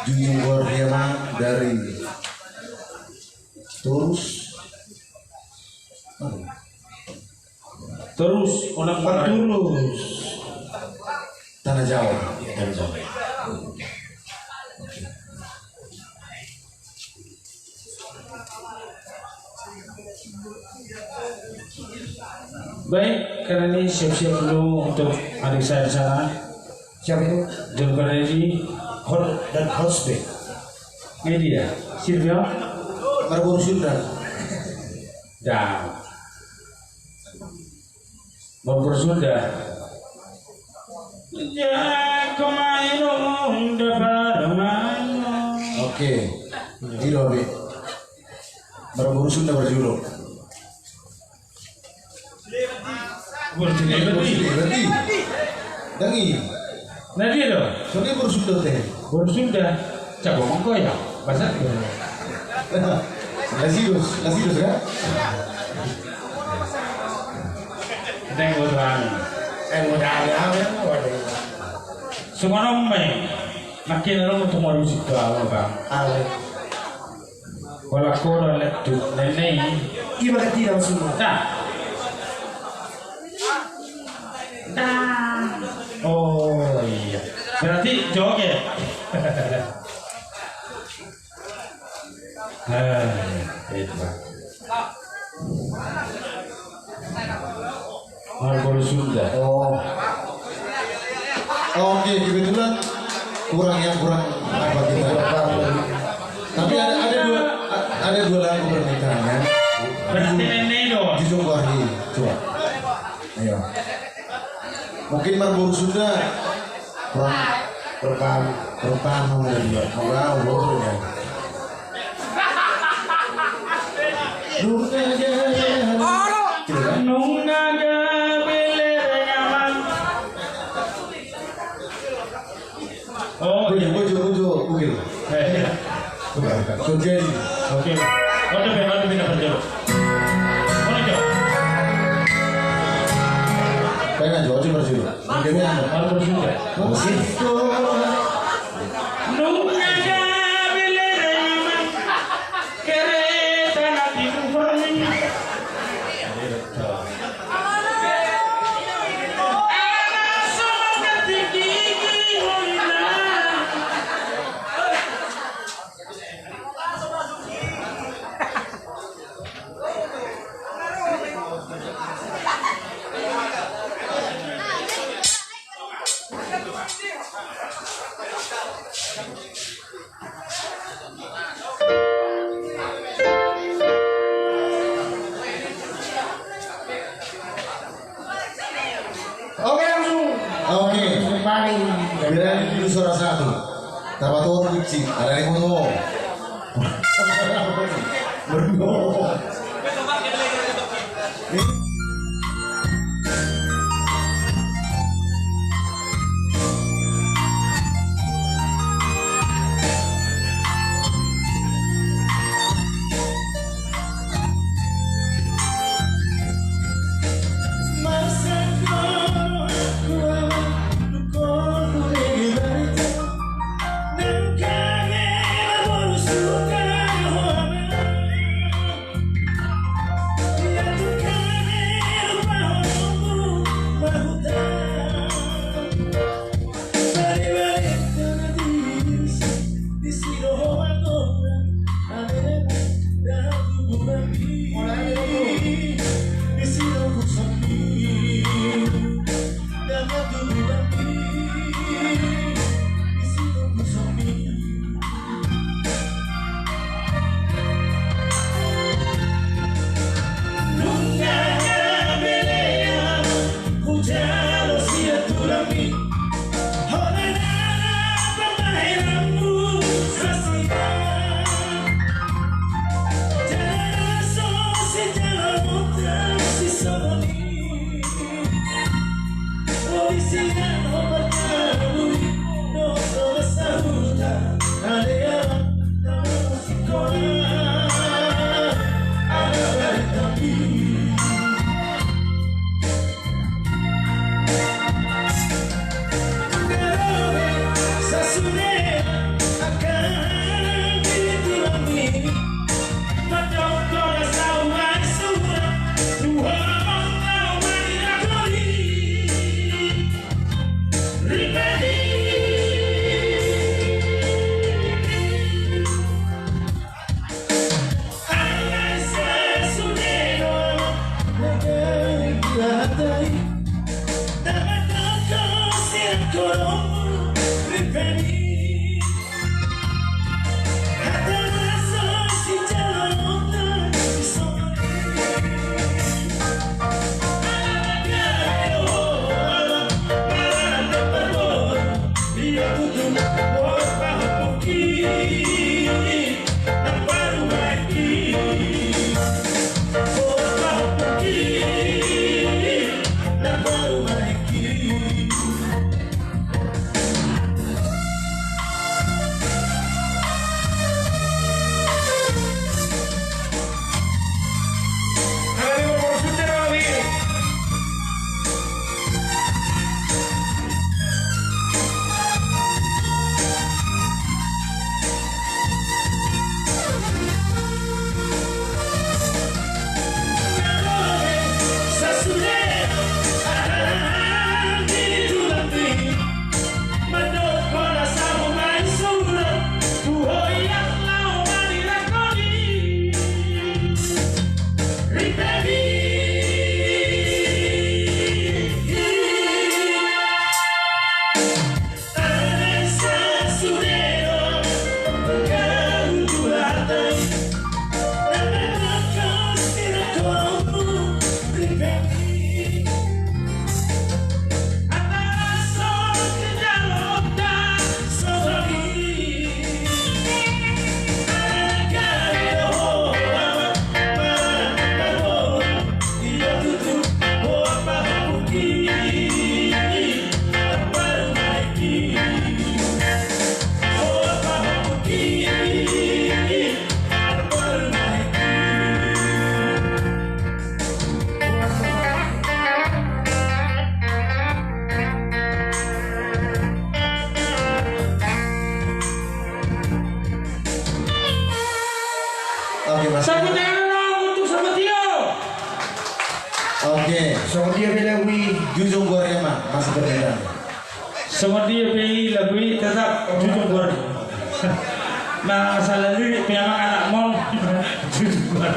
Junior Herman dari Terus orang Tulus Tanah Jawa. Tanah Jawa. Baik, karena ini siap-siap dulu untuk adik saya di sana. Siapa itu? Jumpa ini Dan Hosbe media Silvia Marbun Sunda. dan Bogor Sunda. Oke, Jiro be. Marbun Sunda berjuluk. Berarti. Dangi. Nah dia dong, Soalnya bersunda teh. Bogor Sunda. Cabang mangko ya, bahasa Lazirus kan? kita yang butuhan. Mudah ya. Semua nomai, makin orang untuk mau musik ke awal bang. Ale. Kalau kau dah letup nenek, Gimana tidak semua? Nah. Oh iya. Berarti joget. Itu Pak. Marbol Sunda. Oke, kebetulan kurang apa kita. Tapi ada dua lagu permintaannya. Berarti nenek dong. Jujung Wahdi, coba. Ayo. Mungkin Marbol Sunda kurang pertama dan dua. Mau ya. Oh, iya. Bujo, Ugil. Oke. Oke. Ada beda kerja. Mana jauh? Kayaknya jauh bersih. Bagaimana? Marbol Sunda. Oke langsung. Oke. Biar dulu suara satu. Tamat orang kunci. Ada yang mau. Berdua. Oke, Mas. Tepuk tangan dong untuk sama Tio. Oke. So dia bilang Jujung Gorema masih berbeda. Sama dia pilih lagu ini tetap jujur gor. Masalah lirik memang anak mom jujur gor.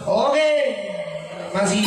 Oke, masih